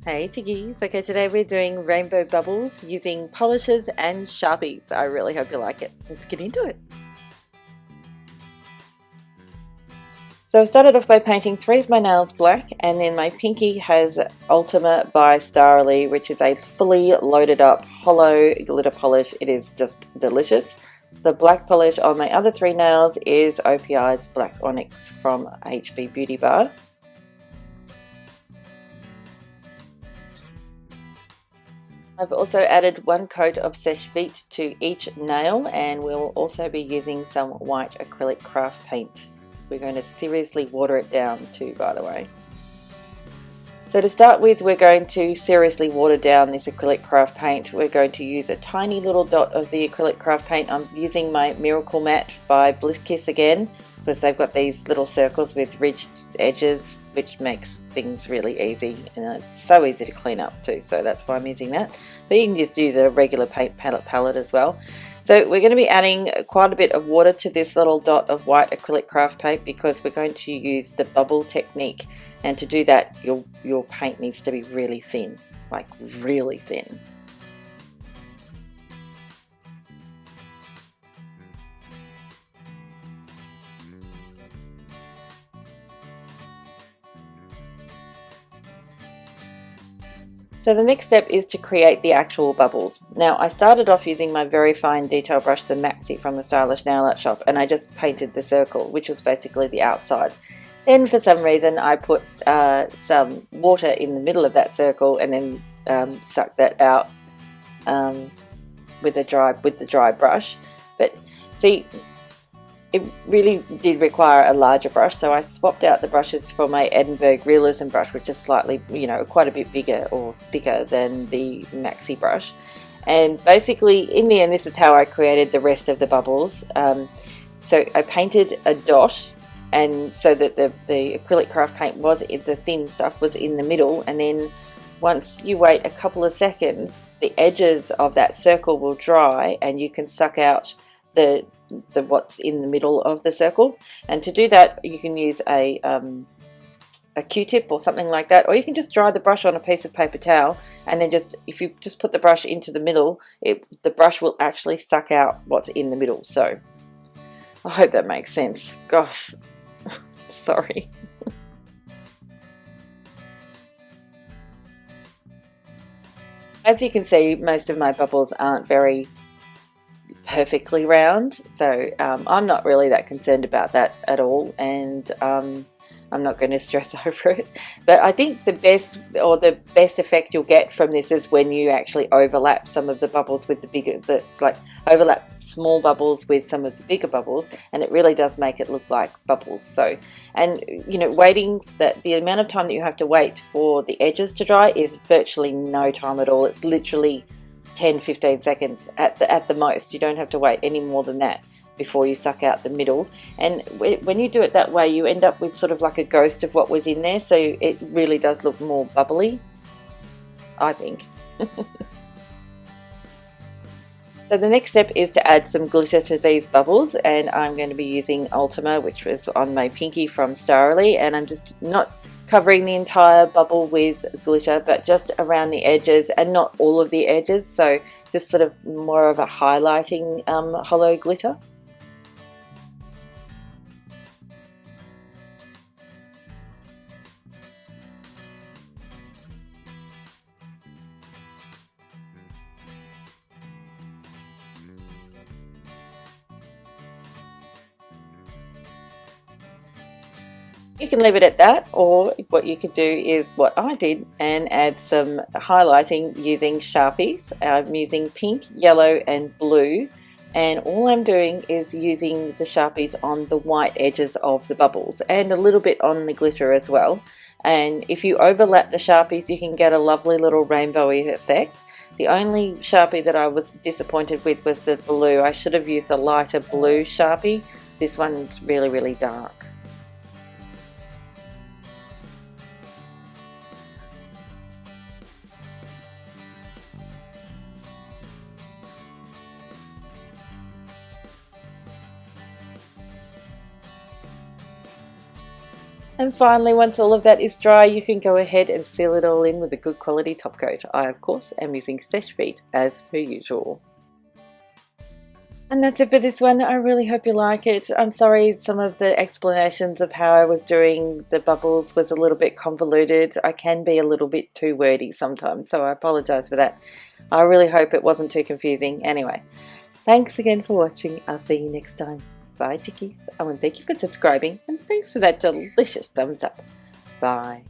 Hey Tiggies, okay, today we're doing rainbow bubbles using polishes and Sharpies. I really hope you like it. Let's get into it. So I started off by painting 3 of my nails black, and then my pinky has Ultima by Starrily, which is a fully loaded up hollow glitter polish. It is just delicious. The black polish on my other 3 nails is OPI's Black Onyx from HB Beauty Bar. I've also added 1 coat of Seche Vite to each nail, and we'll also be using some white acrylic craft paint. We're going to seriously water it down too, by the way. So to start with, we're going to seriously water down this acrylic craft paint. We're going to use a tiny little dot of the acrylic craft paint. I'm using my Miracle Matte by Bliss again, because they've got these little circles with ridged edges, which makes things really easy, and it's so easy to clean up too, so that's why I'm using that. But you can just use a regular paint palette as well. So we're going to be adding quite a bit of water to this little dot of white acrylic craft paint, because we're going to use the bubble technique, and to do that your paint needs to be really thin, like really thin. So the next step is to create the actual bubbles. Now I started off using my very fine detail brush, the Maxi from the Stylish Nail Art Shop, and I just painted the circle, which was basically the outside. Then for some reason I put some water in the middle of that circle and then sucked that out with the dry brush. But see, it really did require a larger brush, so I swapped out the brushes for my Edinburgh Realism brush, which is slightly, quite a bit bigger or thicker than the Maxi brush. And basically, in the end, this is how I created the rest of the bubbles. So I painted a dot, and so that the acrylic craft paint the thin stuff was in the middle, and then once you wait a couple of seconds, the edges of that circle will dry, and you can suck out the what's in the middle of the circle. And to do that, you can use a Q-tip or something like that, or you can just dry the brush on a piece of paper towel, and then if you just put the brush into the middle, the brush will actually suck out what's in the middle. So I hope that makes sense. Gosh, sorry. As you can see, most of my bubbles aren't very perfectly round, so I'm not really that concerned about that at all, and I'm not going to stress over it. But I think the best effect you'll get from this is when you actually overlap some of the bubbles with the bigger, it's like overlap small bubbles with some of the bigger bubbles, and it really does make it look like bubbles. So, and waiting, the amount of time that you have to wait for the edges to dry is virtually no time at all. It's literally 10-15 seconds at the most. You don't have to wait any more than that before you suck out the middle. And when you do it that way, you end up with sort of like a ghost of what was in there, so it really does look more bubbly, I think. So the next step is to add some glitter to these bubbles, and I'm going to be using Ultima, which was on my pinky from Starrily, and I'm just not covering the entire bubble with glitter, but just around the edges, and not all of the edges, so just sort of more of a highlighting hollow glitter. You can leave it at that, or what you could do is what I did and add some highlighting using Sharpies. I'm using pink, yellow and blue, and all I'm doing is using the Sharpies on the white edges of the bubbles and a little bit on the glitter as well. And if you overlap the Sharpies, you can get a lovely little rainbowy effect. The only Sharpie that I was disappointed with was the blue. I should have used a lighter blue Sharpie. This one's really, really dark. And finally, once all of that is dry, you can go ahead and seal it all in with a good quality top coat. I, of course, am using Seche Vite as per usual. And that's it for this one. I really hope you like it. I'm sorry some of the explanations of how I was doing the bubbles was a little bit convoluted. I can be a little bit too wordy sometimes, so I apologise for that. I really hope it wasn't too confusing. Anyway, thanks again for watching. I'll see you next time. Bye, chickies. Oh, and thank you for subscribing, and thanks for that delicious thumbs up. Bye.